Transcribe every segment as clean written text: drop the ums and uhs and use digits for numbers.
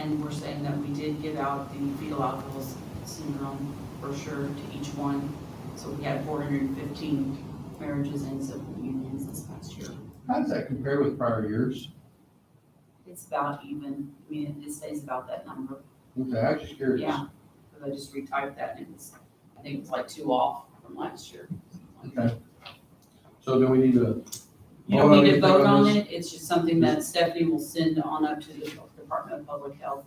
And we're saying that we did give out the fetal alcohol syndrome brochure to each one. So we had 415 marriages and civil unions this past year. How does that compare with prior years? It's about even. I mean, it stays about that number. Okay, I'm just curious. Yeah, because I just retyped that and I think it's like 2 off from last year. Okay. So do we need to? You don't need to anything vote on this? it, it's just something that Stephanie will send on up to the Department of Public Health.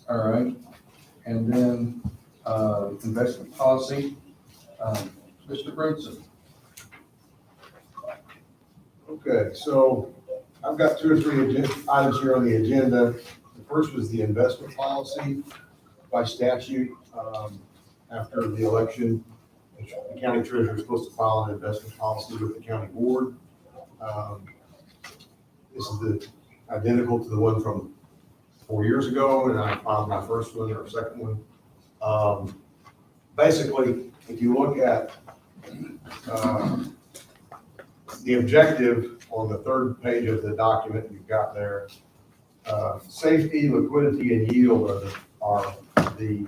All right. And then, investment policy, Mr. Brinson. Okay, so I've got 2 or 3 items here on the agenda. The first was the investment policy by statute. After the election, the county treasurer is supposed to file an investment policy with the county board. This is identical to the one from 4 years ago, and I filed my first one or second one. Basically, if you look at the objective on the 3rd page of the document you've got there, safety, liquidity, and yield are the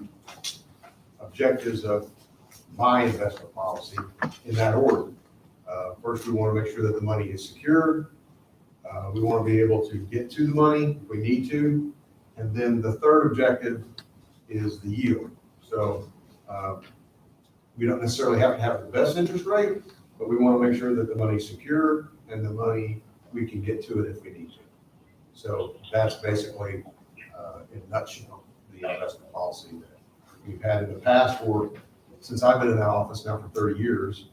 objectives of my investment policy in that order. First, we want to make sure that the money is secured. We want to be able to get to the money if we need to. And then the 3rd objective is the yield. So we don't necessarily have to have the best interest rate, but we want to make sure that the money's secure and the money, we can get to it if we need to. So that's basically, in a nutshell, the investment policy that we've had in the past since I've been in that office now for 30 years.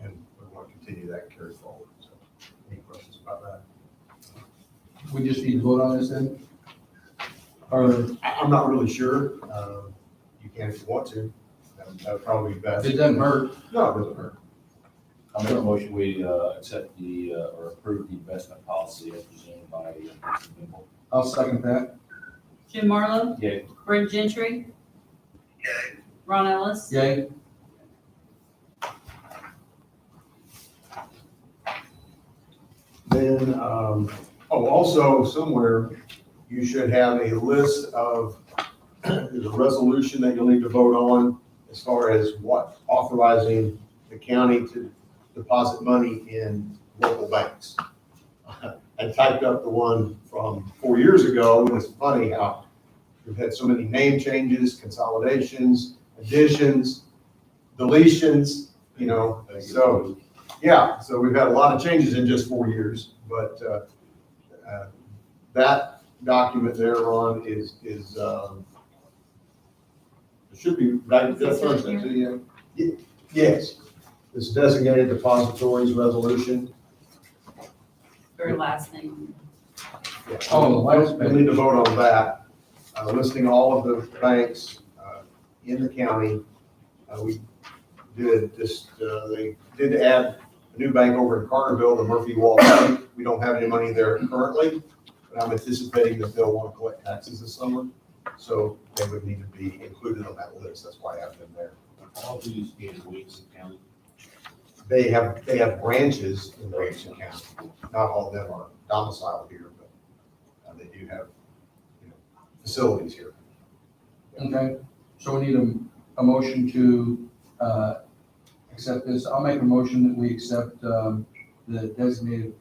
And we want to continue that and carry forward. So any questions about that? We just need to vote on this then? Or I'm not really sure. You can if you want to. That would probably be best. it doesn't hurt? No, it doesn't hurt. I'll make a motion, we accept or approve the investment policy as presented by Mr. Bimble. I'll second that. Jim Marlowe, Yay. Brent Gentry, Ron Ellis, Yay? Then, also somewhere, you should have a list of, there's a resolution that you'll need to vote on as far as what authorizing the county to deposit money in local banks. I typed up the one from 4 years ago, and it's funny how we've had so many name changes, consolidations, additions, deletions, so, yeah, so we've had a lot of changes in just 4 years, but that document there, Ron, is it should be right, that's first thing, so, yeah. Yes, this designated depositories resolution. very last name. Yeah. Oh, the last We need to vote on that, listing all of the banks in the county. We did just, they did add a new bank over in Carterville, the Murphy Wall Bank. We don't have any money there currently, but I'm anticipating that they'll want to collect taxes this summer. So they would need to be included on that list. That's why I have them there. All these in Williamson County. They have branches in Williamson County. Not all of them are domiciled here, but they do have, facilities here. Okay, so we need a motion to accept this. I'll make a motion that we accept the designated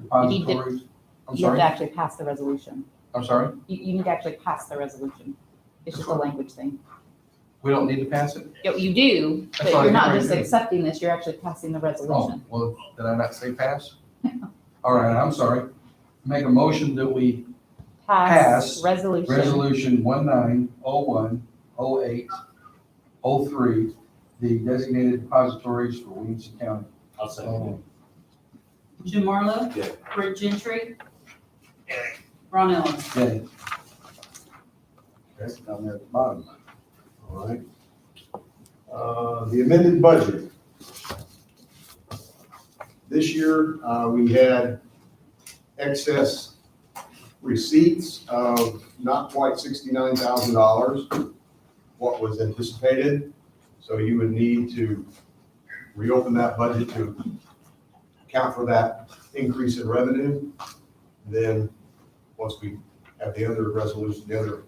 depositories. I'm You have sorry? to actually pass the resolution. I'm sorry? You need to actually pass the resolution. It's just a language thing. We don't need to pass it? You do, but That's what you're not I just agree. accepting this, you're actually passing the Oh, resolution. well, did I not say pass? All right, I'm sorry. Make a motion that we pass Resolution. Resolution 1901-08-03, the designated depositories for Williamson County. I'll second Jim Marlowe, Yeah. Brent Gentry, Ron Ellis. Okay, Okay. down there at the bottom. All right. The amended budget. This year, we had excess receipts of not quite $69,000, what was anticipated. So you would need to reopen that budget to account for that increase in revenue. Then, once we have the other resolution, the other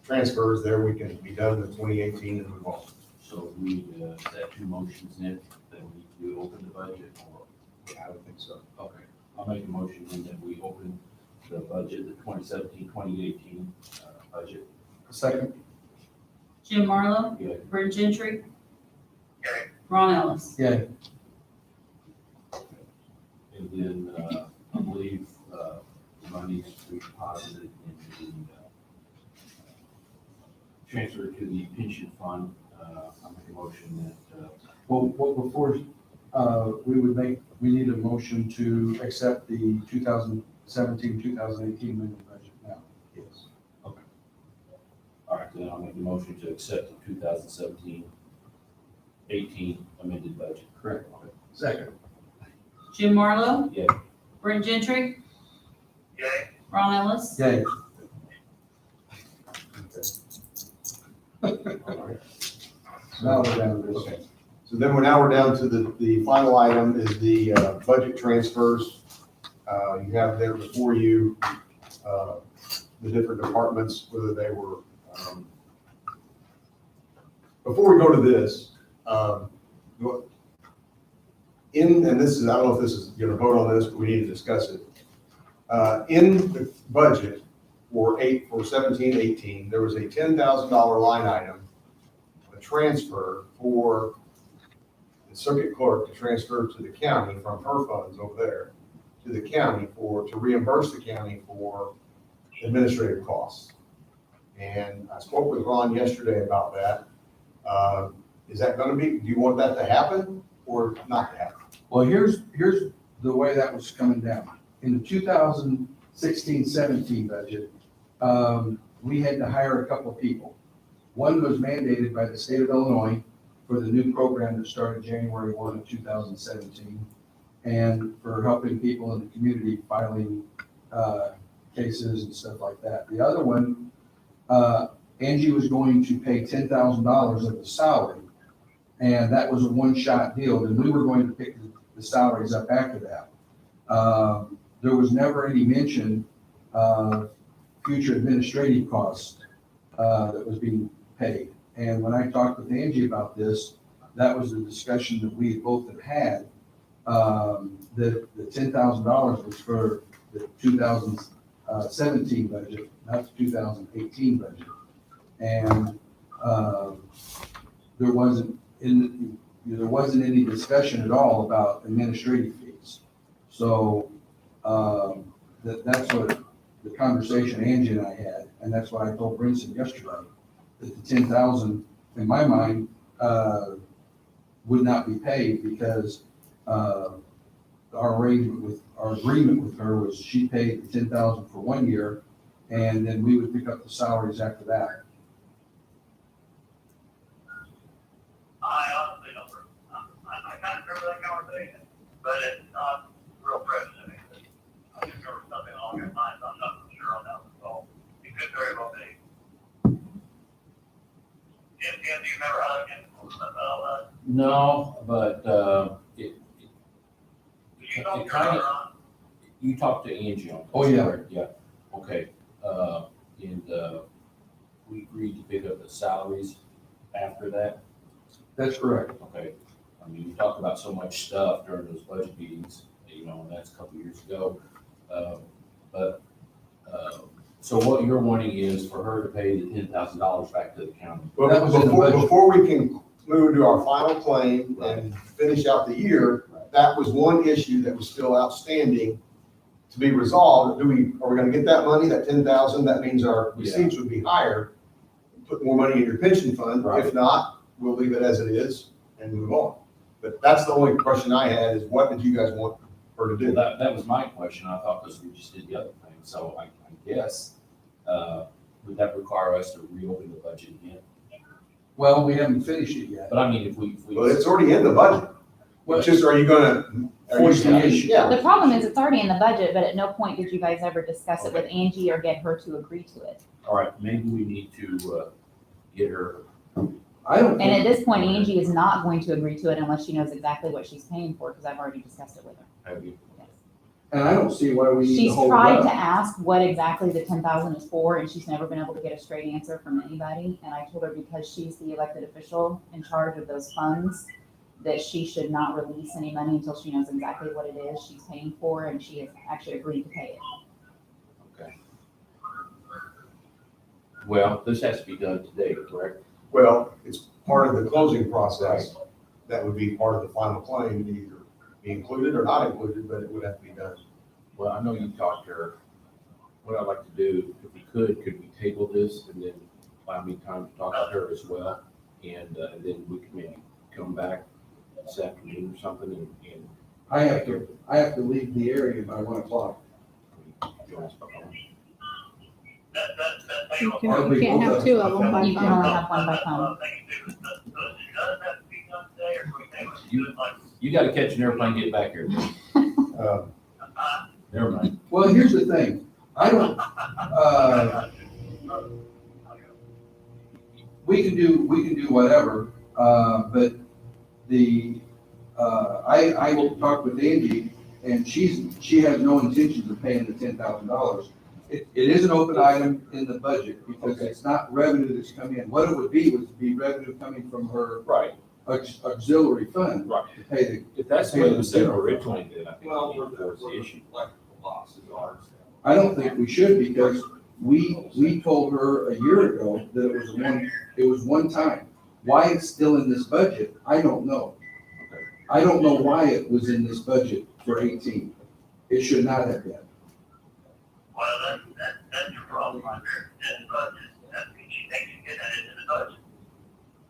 transfers there, we can be done with 2018 and move on. So we, is that two motions then, that we need to open the budget, or? I would think so. Okay, I'll make a motion then that we open the budget, the 2017-2018 budget. Second? Jim Marlowe, Yeah. Brent Gentry. Ron Ellis. Yeah. And then, I believe, the money to be deposited in the, transfer to the pension fund. I'll make a motion that, Well, before, we need a motion to accept the 2017, 2018 amended budget now. Yes. all right, then I'll make a motion to accept the 2017-18 amended budget. Correct. Okay. Second? Jim Marlowe, Yeah, Brent Gentry. Ron Ellis. Yay. All right. Now we're down to this. Okay. So then we're down to the final item is the budget transfers. You have there before you the different departments, whether they were, before we go to this, and this is, I don't know if this is, you're gonna vote on this, but we need to discuss it. In the budget for 17-18, there was a $10,000 line item, a transfer for the circuit clerk to transfer to the county from her funds over there to the county to reimburse the county for administrative costs. And I spoke with Ron yesterday about that. Is that gonna be, do you want that to happen or not to happen? Well, here's the way that was coming down. In the 2016-17 budget, we had to hire a couple of people. One was mandated by the state of Illinois for the new program that started January 1 of 2017, and for helping people in the community filing cases and stuff like that. The other one, Angie was going to pay $10,000 of the salary, and that was a one-shot deal, and we were going to pick the salaries up after that. There was never any mention of future administrative costs that was being paid. And when I talked with Angie about this, that was the discussion that we both had, that the $10,000 was for the 2017 budget, not the 2018 budget. And there wasn't any discussion at all about administrative fees. So that's what the conversation Angie and I had, and that's what I told Brinson yesterday, that the 10,000, in my mind, would not be paid because our agreement with her was she paid the 10,000 for 1 year, and then we would pick up the salaries after that. I honestly don't, I kind of remember that conversation, but it's not real fresh to me. I just remember something along those lines, I'm not sure on that one, so it could very well be. Jim, do you remember how that came about? no, but, Did you talk It to kinda- her on? you talked to Angie on this. Oh, yeah. correct? Yeah, okay. And we agreed to pick up the salaries after that. That's correct. Okay, I mean, we talked about so much stuff during those budget meetings, and that's a couple years ago. So what you're wanting is for her to pay the $10,000 back to the county. Well, That was in the budget. before we can move to our final claim and finish out the year, that was one issue that was still outstanding to be resolved. Are we gonna get that money, that 10,000? That means our receipts would be higher. Put more money in your pension fund. Right. If not, we'll leave it as it is and move on. But that's the only question I had is what did you guys want her to Well, do? that was my question, I thought, because we just did the other thing, so I guess, would that require us to reopen the budget again? Well, we haven't finished it yet. But I mean, if we. Well, it's already in the budget. Well, It's just, are you gonna? Force the issue. Yeah. The problem is it's already in the budget, but at no point did you guys ever discuss it with Angie or get her to agree to it. All right, maybe we need to, get her, I don't And at think, this point, Angie is not going to agree to it unless she knows exactly what she's paying for, because I've already discussed it with her. have you, Yes. And I don't see why we need to She's hold it tried to up. ask what exactly the 10,000 is for, and she's never been able to get a straight answer from anybody. And I told her because she's the elected official in charge of those funds, that she should not release any money until she knows exactly what it is she's paying for, and she has actually agreed to pay it. Well, this has to be done today, correct? Well, it's part of the closing process. That would be part of the final claim, to either be included or not included, but it would have to be done. Well, I know you talked to her. What I'd like to do, if we could we table this and then allow me time to talk to her as well? And then we can maybe come back this afternoon or something and I have to leave the area by 1 o'clock. you want to speak on it? You I'll be can't both have of two us. of them by You can phone. only have one by phone. You gotta catch an airplane, get back here. Never mind. Well, here's the thing, I don't, we can do whatever, but I will talk with Angie, and she has no intentions of paying the $10,000. It is an open item in the budget, because it's not revenue that's come in. What it would be revenue coming from her Right, auxiliary fund right. to pay the, If that's the way it was said originally, then I think we need to force the issue. I don't think we should, because we told her a year ago that it was one time. Why it's still in this budget, I don't know. Okay. I don't know why it was in this budget for 18. It should not have been. Well, that's your problem, right there. It's in the budget. That means she thinks you get that into the budget.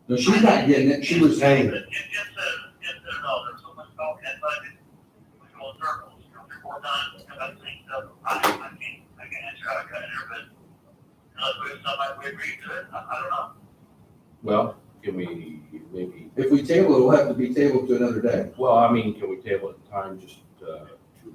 No, she's not getting it, she was saying, Just no, there's so much talk in that budget. We go in circles, 3-4 times, and I think, I can't answer how I got in there, but unless we have somebody we agree to it, I don't know. Well, can we maybe, if we table it, it'll have to be tabled to another day. well, I mean, can we table it in time just to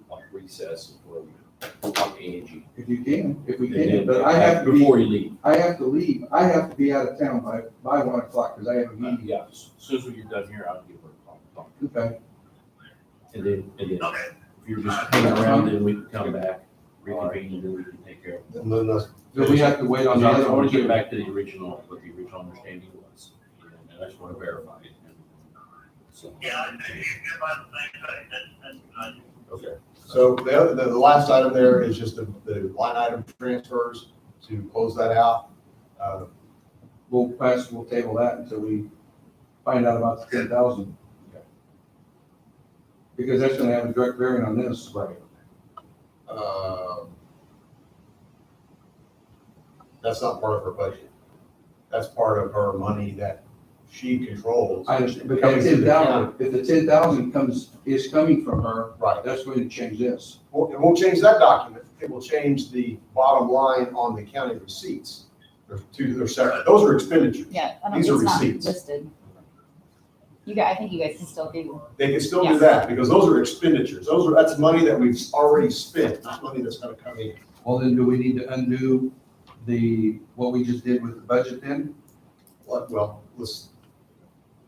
like recess before we talk to Angie? If you can, if we And can, then but I have to before be, you leave. I have to leave, I have to be out of town by 1 o'clock, because I have a meeting. Yeah, as soon as we get done here, I'll give her a call. Okay, And then Okay. if you're just hanging around, then we can come back, reconvene, and then we can take care of it. And then so we have to wait on the I other want one to get too. back to the original, what the original understanding was, and I just want to verify it. So, Yeah, if you're by the same thing, that's good. okay. So the last item there is just the line item transfers to close that out. We'll table that until we find out about the 10,000. Because that's gonna have a direct bearing on this. Right. That's not part of her budget. That's part of her money that she controls. I understand, but that Coming to the 10,000, if the 10,000 is coming from her, Right. that's going to change this. Well, it won't change that document. It will change the bottom line on the county receipts. They're separate. Those are expenditures. Yeah, I don't, These it's are not receipts. listed. I think you guys can still do. They can still Yeah. do that because those are expenditures. That's money that we've already spent, not money that's gonna come in. Well, then do we need to undo what we just did with the budget then? Well,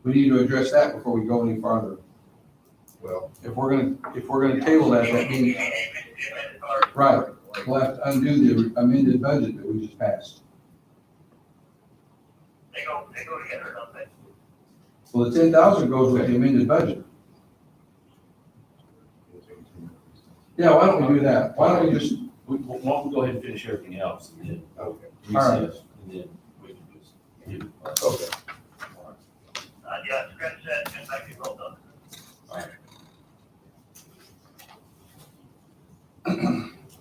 We need to address that before we go any farther. If we're gonna table that, that means, right, we'll have to undo the amended budget that we just passed. They go together, don't they? Well, the 10,000 goes with the amended budget. Yeah, why don't we do that? Why don't we just, Why don't we go ahead and finish everything else and then Okay. All right. recess, and then we can just do. Okay. Yeah, scratch that, and make it roll up.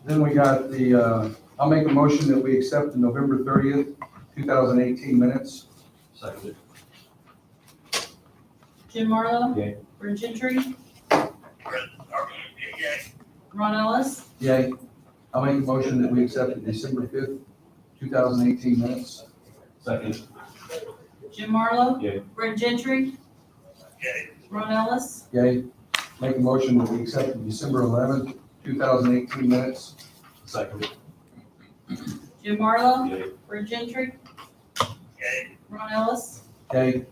then we got I'll make a motion that we accept the November 30th, 2018 minutes. Second. Jim Marlowe. Yay. Brent Gentry. Yeah. Ron Ellis. Yay. I'll make a motion that we accept the December 5th, 2018 minutes. Second. Jim Marlowe. Yay. Brent Gentry. Okay. Ron Ellis. Yay. Make a motion that we accept the December 11th, 2018 minutes. Second. Jim Marlowe. Yay. Brent Gentry. Okay. Ron Ellis. Okay.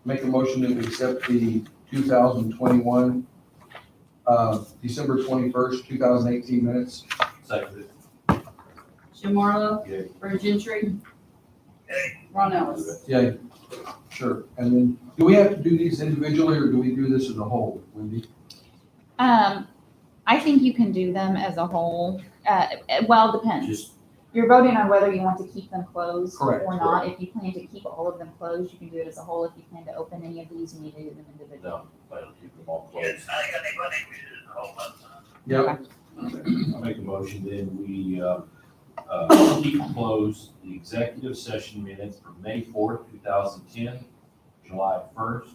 Make a motion that we accept the 2021 December 21st, 2018 minutes. Second. Jim Marlowe. Yay. Brett Gentry. Ron Ellis. Yeah, sure. And then, do we have to do these individually, or do we do this as a whole, Wendy? I think you can do them as a whole. Well, it depends. Just, You're voting on whether you want to keep them closed Correct, or not. If you plan to keep all of them closed, you can do it as a whole. If you plan to open any of these, you need to do them individually. no, I don't keep them all Yes, closed. I think we did it the whole time. Yep. I make a motion then we, keep closed the executive session minutes from May 4th, 2010, July 1st,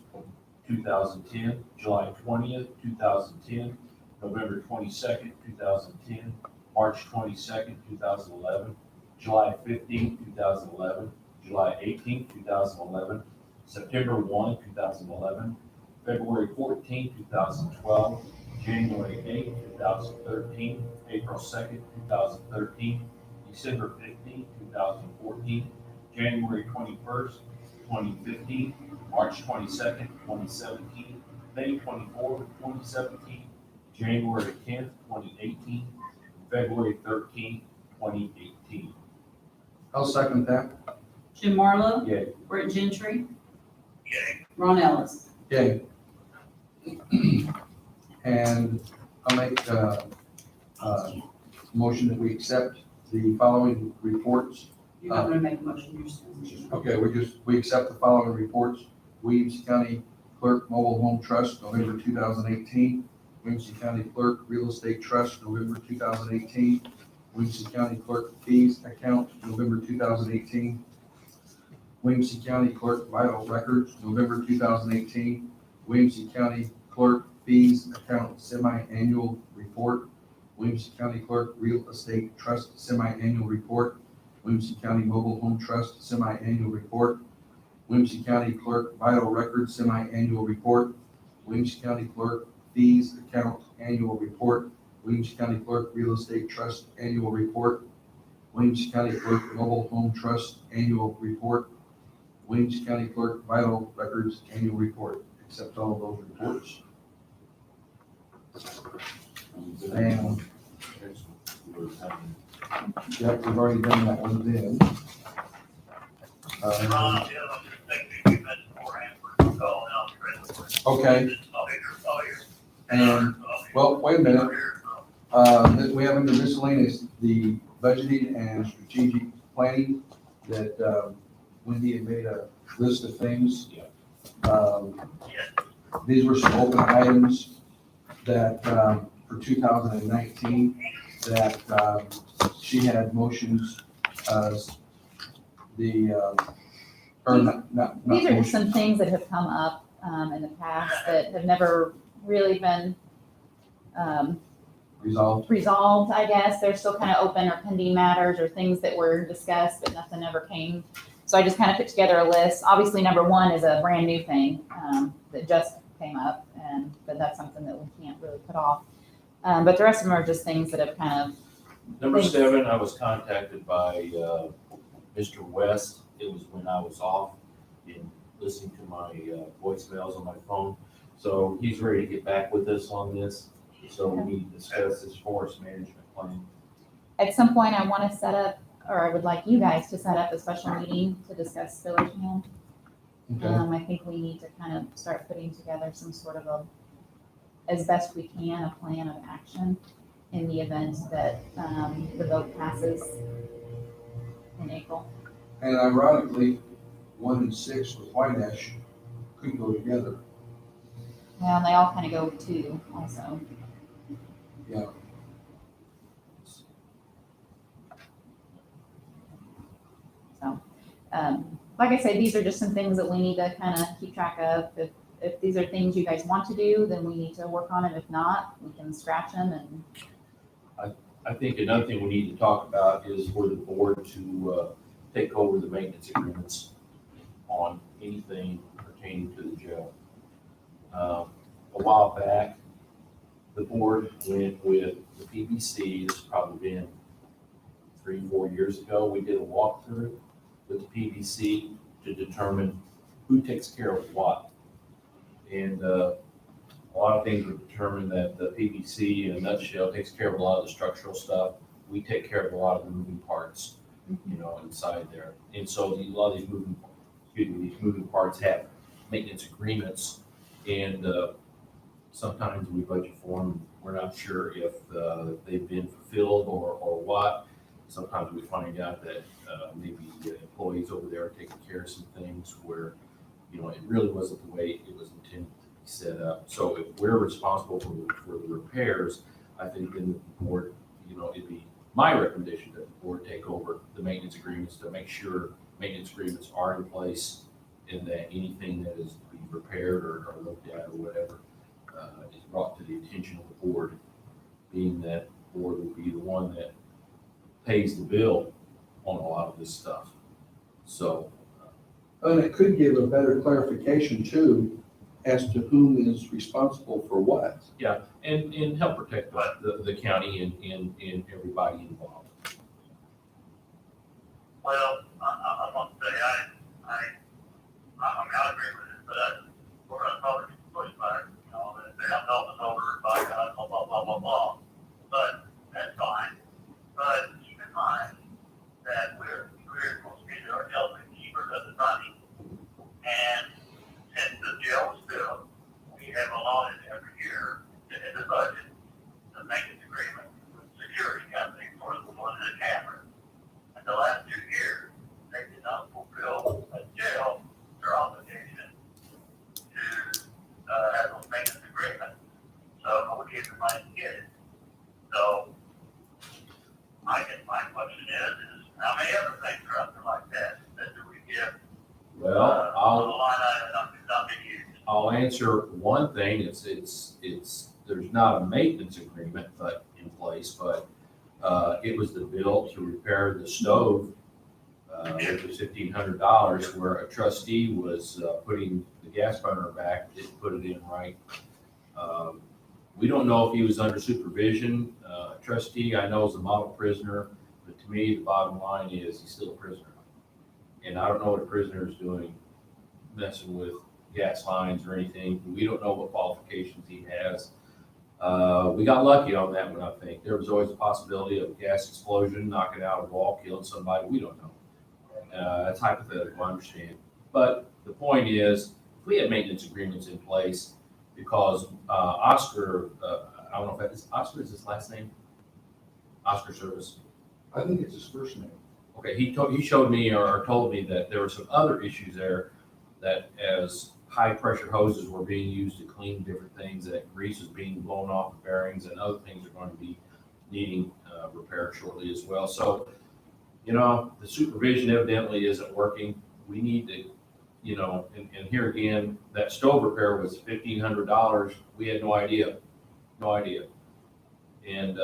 2010, July 20th, 2010, November 22nd, 2010, March 22nd, 2011, July 15th, 2011, July 18th, 2011, September 1, 2011, February 14th, 2012, January 8th, 2013, April 2nd, 2013, December 15th, 2014, January 21st, 2015, March 22nd, 2017, May 24th, 2017, January 10th, 2018, February 13th, 2018. I'll second that. Jim Marlowe. Yay. Brett Gentry. Yay. Ron Ellis. Okay. And I'll make a motion that we accept the following reports. You're not gonna make a motion, you're just gonna. Okay, we accept the following reports. Williamson County Clerk Mobile Home Trust, November 2018. Williamson County Clerk Real Estate Trust, November 2018. Williamson County Clerk Fees Account, November 2018. Williamson County Clerk Vital Records, November 2018. Williamson County Clerk Fees Account Semi-Annual Report. Williamson County Clerk Real Estate Trust Semi-Annual Report. Williamson County Mobile Home Trust Semi-Annual Report. Williamson County Clerk Vital Records Semi-Annual Report. Williamson County Clerk Fees Account Annual Report. Williamson County Clerk Real Estate Trust Annual Report. Williamson County Clerk Mobile Home Trust Annual Report. Williamson County Clerk Vital Records Annual Report. Accept all of those reports. And, yep, we've already done that one then. Ron, the other one, just take me a few minutes beforehand for the call, and I'll be ready for it. Okay, I'll be here. and, well, wait a minute. We have under miscellaneous, the budgeting and strategic planning that Wendy had made a list of things. These were some open items that, for 2019, that she had motions, or not These are just motions. some things that have come up in the past that have never really been Resolved. I guess. They're still kind of open or pending matters or things that were discussed, but nothing ever came. So I just kind of put together a list. Obviously, number one is a brand new thing that just came up, but that's something that we can't really put off. But the rest of them are just things that have kind of, Number 7, I was contacted by Mr. West. It was when I was off and listening to my voicemails on my phone. So he's ready to get back with us on this. So we need to discuss this forest management plan. at some point, I want to set up, or I would like you guys to set up a special meeting to discuss Village Hand. Okay. I think we need to kind of start putting together some sort of as best we can, a plan of action in the event that the vote passes in April. And ironically, 1 and 6 with White Ash could go together. Well, they all kind of go too, also. Yeah. So, like I said, these are just some things that we need to kind of keep track of. If these are things you guys want to do, then we need to work on them. If not, we can scratch them and I think another thing we need to talk about is for the board to take over the maintenance agreements on anything pertaining to the jail. A while back, the board went with the PBC. This has probably been 3-4 years ago. We did a walkthrough with the PBC to determine who takes care of what. And a a lot of things were determined that the PVC in a nutshell takes care of a lot of the structural stuff. We take care of a lot of the moving parts, you know, inside there. And so a lot of these moving parts have maintenance agreements, and sometimes we budget for them. We're not sure if they've been fulfilled or what. Sometimes we find out that maybe the employees over there are taking care of some things where, you know, it really wasn't the way it was intended to be set up. So if we're responsible for the repairs, I think then the board, you know, it'd be my recommendation that the board take over the maintenance agreements to make sure maintenance agreements are in place, and that anything that is to be repaired or looked at or whatever is brought to the attention of the board, being that the board will be the one that pays the bill on a lot of this stuff. So, And it could give a better clarification too, as to whom is responsible for what. yeah, and help protect the county and everybody involved. Well, I want to say, I agree with it, but we're gonna probably push back, you know, that they're not helping over, by God, blah, blah, blah, blah, blah. But that's fine. But keep in mind that we're supposed to be ourselves and keepers of the money. And since the jail was built, we have allotted every year in the budget the maintenance agreement with the security company for the camera. And the last 2 years, they did not fulfill a jail their obligation to have those maintenance agreements. So we gave the money to get it. So I guess my question is how many other things are out there like that do we give Well, on the line item not being used? I'll answer one thing. It's there's not a maintenance agreement in place, but it was the bill to repair the stove, which was $1,500, where a trustee was putting the gas burner back, didn't put it in right. We don't know if he was under supervision. Trustee, I know, is a model prisoner, but to me, the bottom line is he's still a prisoner. And I don't know what a prisoner is doing, messing with gas lines or anything. We don't know what qualifications he has. We got lucky on that one, I think. There was always a possibility of a gas explosion, knocking out a wall, killing somebody. We don't know. That's hypothetical, I understand. But the point is, if we had maintenance agreements in place, because Oscar, I don't know if Oscar is his last name? Oscar Service. I think it's his first name. Okay, he showed me or told me that there were some other issues there, that as high pressure hoses were being used to clean different things, that grease is being blown off the bearings, and other things are going to be needing repair shortly as well. So, you know, the supervision evidently isn't working. We need to, you know, and here again, that stove repair was $1,500. We had no idea. And,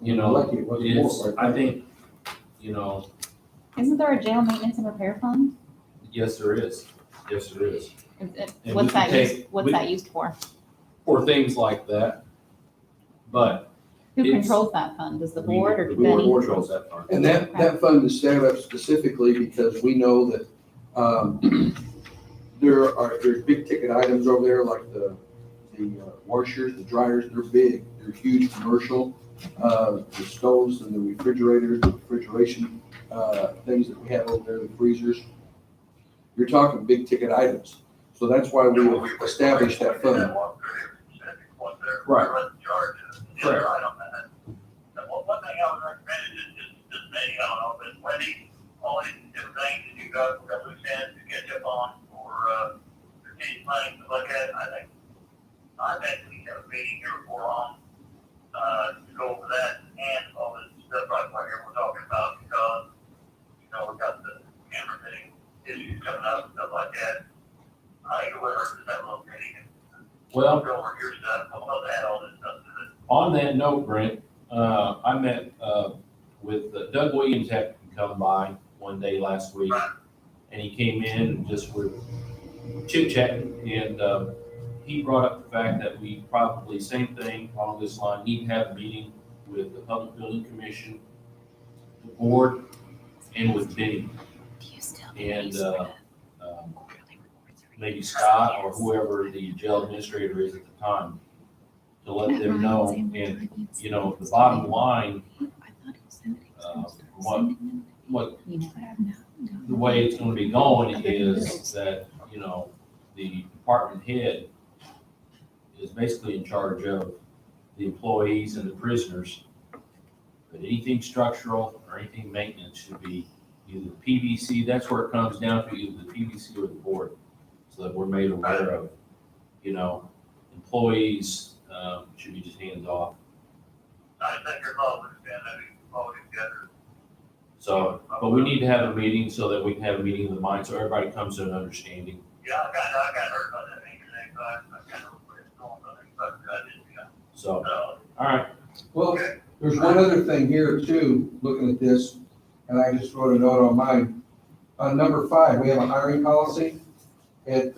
you know, Lucky it wasn't more, it's, right? I think, you know, Isn't there a jail maintenance and repair fund? yes, there is. Yes, there is. And we What's can that used, take- what's we- that used for? For things like that. But Who It's- controls that fund? Does the we- board or the Benny? board controls that fund. And that fund is set up specifically because we know that there's big ticket items over there, like the washers, the dryers. They're big, they're huge commercial. The stoves and the refrigerators, the refrigeration things that we have over there, the freezers. You're talking big ticket items. So that's why we established that fund. Right. Correct. One thing I would recommend is just maybe, I don't know, but Wendy, all these different things that you got loose ends to catch up on for strategic planning, stuff like that, I think we have a meeting here before on, to go over that and all this stuff right here we're talking about, because, you know, we've got the camera fitting issues coming up and stuff like that. I think it would hurt to have a little meeting and Well, go over your stuff, how about that, all this stuff. on that note, Brent, I met with Doug Williams had come by one day last week, and he came in and just were chit-chatting, and he brought up the fact that we probably, same thing along this line, need to have a meeting with the Public Building Commission, the board, and with Benny. And maybe Scott or whoever the jail administrator is at the time, to let them know. And, you know, the bottom line, what the way it's gonna be going is that, you know, the department head is basically in charge of the employees and the prisoners. But anything structural or anything maintenance should be either the PVC, that's where it comes down to, either the PVC or the board. So that we're made aware of, you know, employees, should be just hands off. I think you're all understand that we all together. So, but we need to have a meeting so that we can have a meeting of the mind, so everybody comes to an understanding. Yeah, I got hurt about that meeting today, so I kind of where it's going, but I didn't, So, so. all right, Well, there's one other thing here too, looking at this, and I just wrote a note on mine. On number 5, we have a hiring policy. It,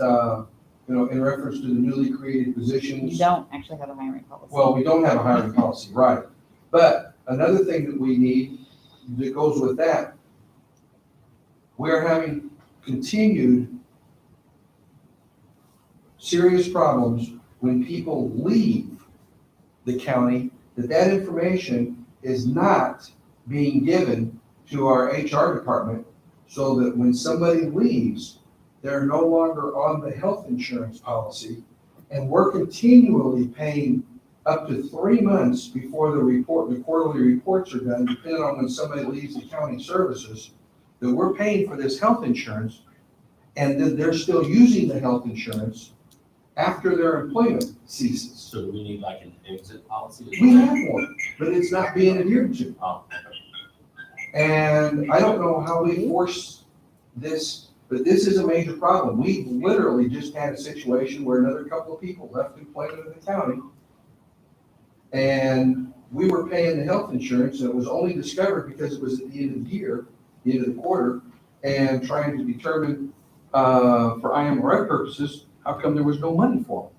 you know, in reference to the newly created positions. You don't actually have a hiring policy. Well, we don't have a hiring policy, right. But another thing that we need that goes with that, we're having continued serious problems when people leave the county, that information is not being given to our HR department, so that when somebody leaves, they're no longer on the health insurance policy, and we're continually paying up to 3 months before the quarterly reports are done, depending on when somebody leaves the county services, that we're paying for this health insurance, and then they're still using the health insurance after their employment ceases. so do we need like an exit policy? We have one, but it's not being adhered to. Oh, And I don't know how we force this, but this is a major problem. We literally just had a situation where another couple of people left employment in the county, and we were paying the health insurance, and it was only discovered because it was at the end of the year, the end of the quarter, and trying to determine, for IMRF purposes, how come there was no money for them?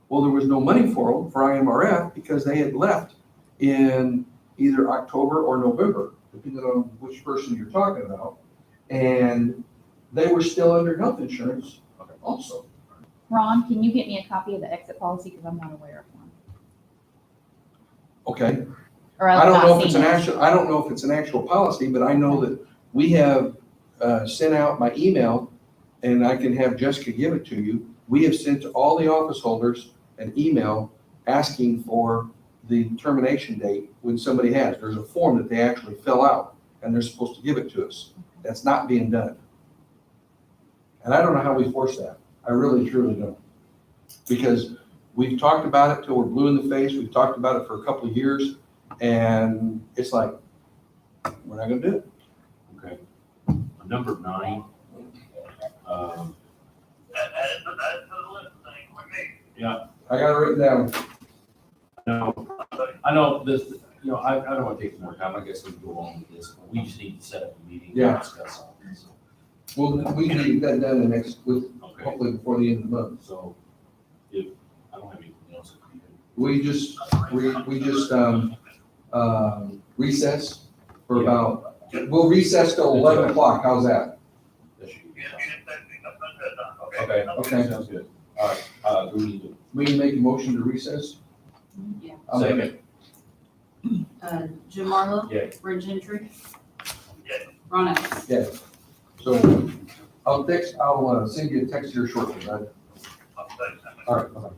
Well, there was no money for them, for IMRF, because they had left in either October or November, depending on which person you're talking about. And they were still under health insurance also. Ron, can you get me a copy of the exit policy, because I'm not aware of one. Okay, Or I I've don't know not if it's seen an it. actual, I don't know if it's an actual policy, but I know that we have sent out by email, and I can have Jessica give it to you. We have sent to all the office holders an email asking for the termination date when somebody has. There's a form that they actually fill out, and they're supposed to give it to us. That's not being done. And I don't know how we force that. I really, truly don't. Because we've talked about it till we're blue in the face. We've talked about it for a couple of years, and it's like, we're not gonna do it. okay. Number 9, That's the list thing with me. I got it written down. I know this, you know, I don't want to take more time, I guess we can go on with this, but we just need to set up a meeting Yeah. and discuss all this. Well, we can get that done Okay, hopefully before the end of the month. so if, I don't have anything else. We just recess for about, we'll recess till 11 o'clock. How's that? That should be You fine. didn't text me, I'm done, okay? Okay, sounds good. All right, we need to, We can make a motion to recess? Yeah. I'll make second, it. Jim Marlowe. Yeah. Bridge Gentry. Yes. Ron Evans. Yeah. So I'll send you a text here shortly, right? I'll say something. All right, bye-bye.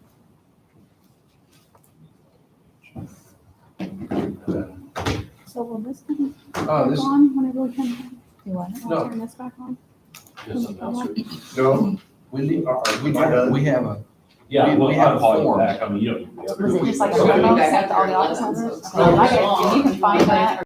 So will this be This, on whenever we come back? Do what? No. I'll turn this back on. just something else. No, Wendy, we have a, Yeah, We well, have I'll call you forms. back, I mean, you don't need to be up Was it here. just like a Okay. memo sent to all the office holders? Okay. Okay, I get it. And you can find that,